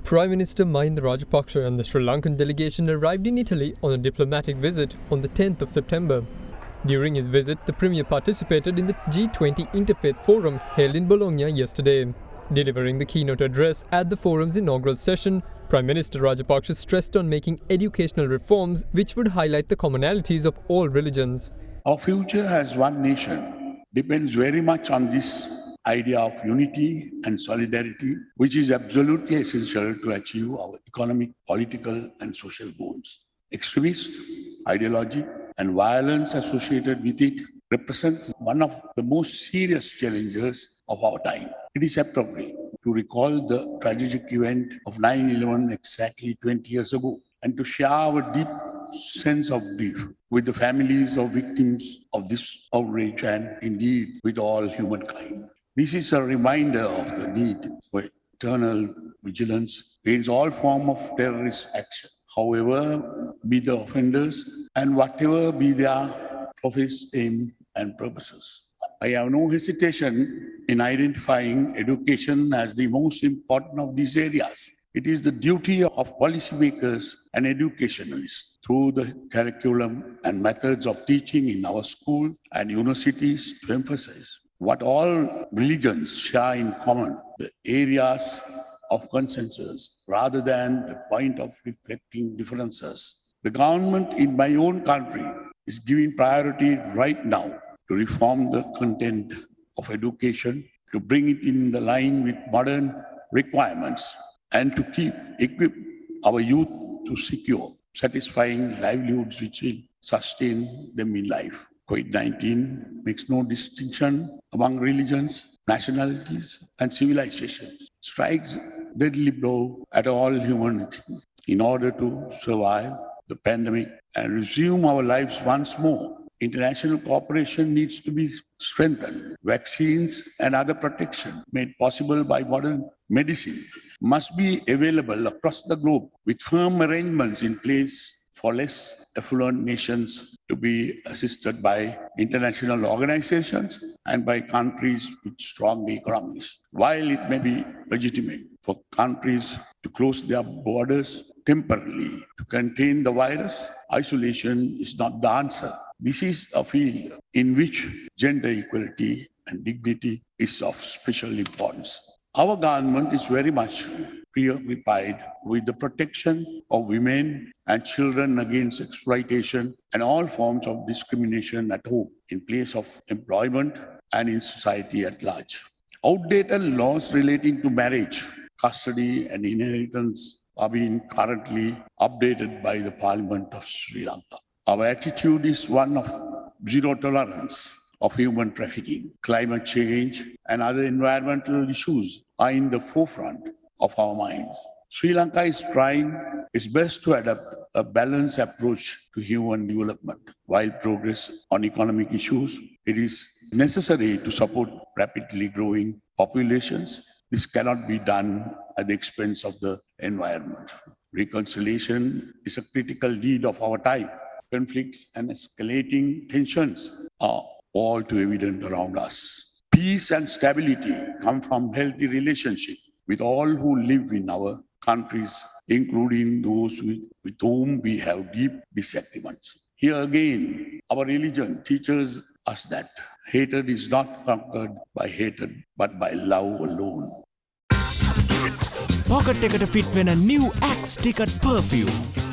Prime Minister Mahinda Rajapaksa and the Sri Lankan delegation arrived in Italy on a diplomatic visit on the 10th of September. During his visit, the Premier participated in the G20 Interfaith Forum held in Bologna yesterday. Delivering the keynote address at the forum's inaugural session, Prime Minister Rajapaksa stressed on making educational reforms which would highlight the commonalities of all religions. Our future as one nation depends very much on this idea of unity and solidarity, which is absolutely essential to achieve our economic, political, and social goals. Extremist ideology and violence associated with it represent one of the most serious challenges of our time. It is appropriate to recall the tragic event of 9/11 exactly 20 years ago and to share our deep sense of grief with the families of victims of this outrage and indeed with all humankind. This is a reminder of the need for eternal vigilance against all forms of terrorist action, however be the offenders and whatever be their professed aim and purposes. I have no hesitation in identifying education as the most important of these areas. It is the duty of policymakers and educationalists through the curriculum and methods of teaching in our school and universities to emphasize what all religions share in common, the areas of consensus, rather than the point of reflecting differences. The government in my own country is giving priority right now to reform the content of education, to bring it in the line with modern requirements, and to equip our youth to secure satisfying livelihoods which will sustain them in life. COVID-19 makes no distinction among religions, nationalities, and civilizations. Strikes deadly blow at all humanity. In order to survive the pandemic and resume our lives once more, international cooperation needs to be strengthened. Vaccines and other protection made possible by modern medicine must be available across the globe with firm arrangements in place for less affluent nations to be assisted by international organizations and by countries with strong economies. While it may be legitimate for countries to close their borders temporarily to contain the virus, isolation is not the answer. This is a field in which gender equality and dignity is of special importance. Our government is very much preoccupied with the protection of women and children against exploitation and all forms of discrimination at home, in place of employment, and in society at large. Outdated laws relating to marriage, custody, and inheritance are being currently updated by the Parliament of Sri Lanka. Our attitude is one of zero tolerance of human trafficking. Climate change and other environmental issues are in the forefront of our minds. Sri Lanka is trying its best to adopt a balanced approach to human development. While progress on economic issues, it is necessary to support rapidly growing populations. This cannot be done at the expense of the environment. Reconciliation is a critical need of our time. Conflicts and escalating tensions are all too evident around us. Peace and stability come from healthy relationships with all who live in our countries, including those with whom we have deep disagreements. Here again, our religion teaches us that hatred is not conquered by hatred, but by love alone. Pocket එකට fit වෙන new Axe Ticket perfume.